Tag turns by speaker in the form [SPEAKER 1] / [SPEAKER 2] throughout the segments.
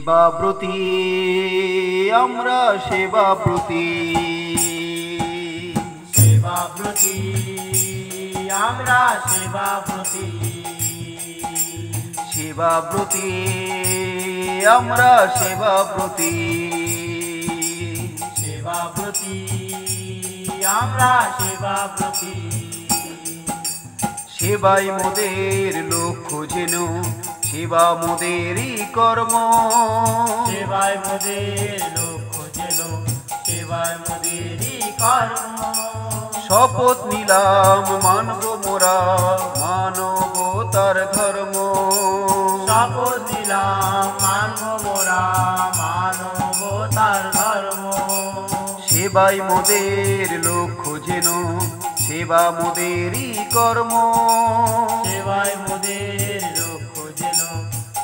[SPEAKER 1] সেবাব্রতী আমরা সেবাব্রতী
[SPEAKER 2] সেবাব্রতী আমরা সেবাব্রতী
[SPEAKER 1] সেবাব্রতী আমরা সেবাব্রতী
[SPEAKER 2] সেবাব্রতী আমরা সেবাব্রতী
[SPEAKER 1] সেবাই মোদের লক্ষ্য যেন সেবা মোদেরই কর্ম
[SPEAKER 2] সেবায় মোদের লক্ষ্য যেন সেবায় মোদেরই কর্ম
[SPEAKER 1] শপথ নিলাম মানব মোরা মানবতার ধর্ম
[SPEAKER 2] শপথ নিলাম মানব মোরা মানবতার ধর্ম
[SPEAKER 1] সেবাই মোদের লক্ষ্য যেন সেবা মোদেরই কর্ম
[SPEAKER 2] সেবায় মোদের লক্ষ্য যেন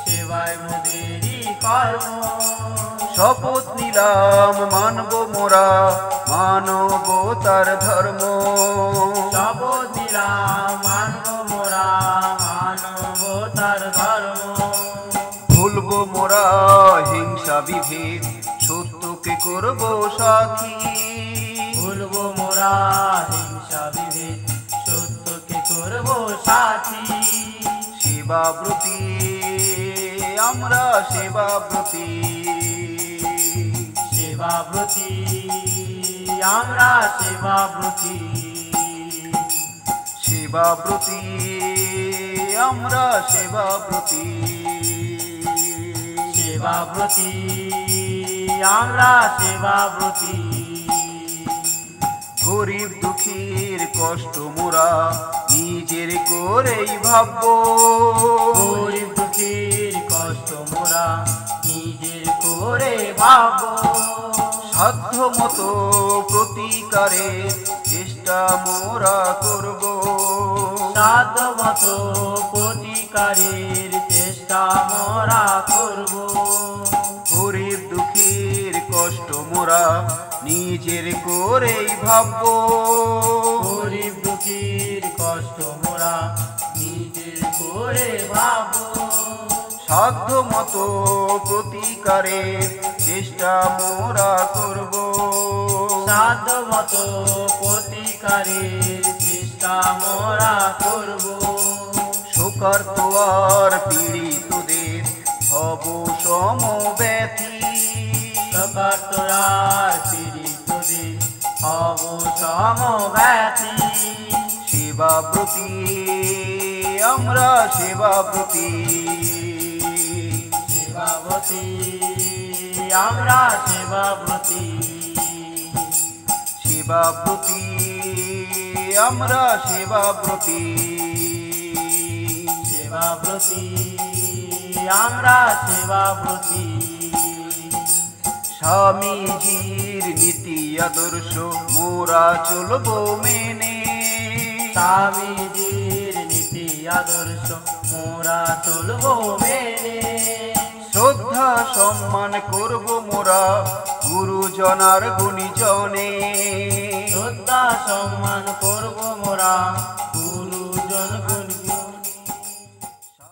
[SPEAKER 2] সেবায় মোদেরই কর্ম
[SPEAKER 1] শপথ নিলাম মানব মোরা মানবতার ধর্ম
[SPEAKER 2] শপথ নিলাম মানব মোরা মানবতার ধর্ম
[SPEAKER 1] ভুলব মোরা হিংসা বিভেদ সত্যকে করব সাথী
[SPEAKER 2] ভুলব মোরা হিংসা বিভেদ সত্যকে করব সাথী
[SPEAKER 1] সেবাব্রতী আমরা সেবাব্রতী
[SPEAKER 2] সেবাব্রতী আমরা সেবাব্রতী
[SPEAKER 1] সেবাব্রতী আমরা সেবাব্রতী
[SPEAKER 2] সেবাব্রতী আমরা সেবাব্রতী
[SPEAKER 1] গরিব দুঃখীর কষ্ট মোরা নিজের করেই ভাবব
[SPEAKER 2] গরিব দুঃখীর কষ্ট মোরা নিজের করে ভাবো
[SPEAKER 1] সাধ্য মতো প্রতিকারের চেষ্টা মোরা করব
[SPEAKER 2] সাধ্যমত প্রতিকারের চেষ্টা মোরা করব
[SPEAKER 1] গরিব দুঃখীর কষ্ট মোরা নিজের করেই ভাবব
[SPEAKER 2] গরিব দুঃখীর কষ্ট মোরা নিজের করে ভাবো
[SPEAKER 1] সাধ্য মতো প্রতিকারের চেষ্টা মোরা করব
[SPEAKER 2] সাধ্যমত প্রতিকারের চেষ্টা মোরা করব
[SPEAKER 1] শোকার্ত আর পীড়িতদের হব সমব্যথী
[SPEAKER 2] সকাতরার পীড়িতদের হব সমব্যথী
[SPEAKER 1] সেবাব্রতী আমরা সেবাব্রতী
[SPEAKER 2] সেবাব্রতী আমরা সেবাব্রতী
[SPEAKER 1] সেবাব্রতী আমরা সেবাব্রতী
[SPEAKER 2] সেবাব্রতী আমরা সেবাব্রতী
[SPEAKER 1] স্বামীজির নীতি আদর্শ মোরা চলব মেনে
[SPEAKER 2] স্বামীজির নীতি আদর্শ মোরা চলব মেনে
[SPEAKER 1] শ্রদ্ধা সম্মান করব মোরা গুরুজনার গুণীজনে
[SPEAKER 2] শ্রদ্ধা সম্মান করব মোরা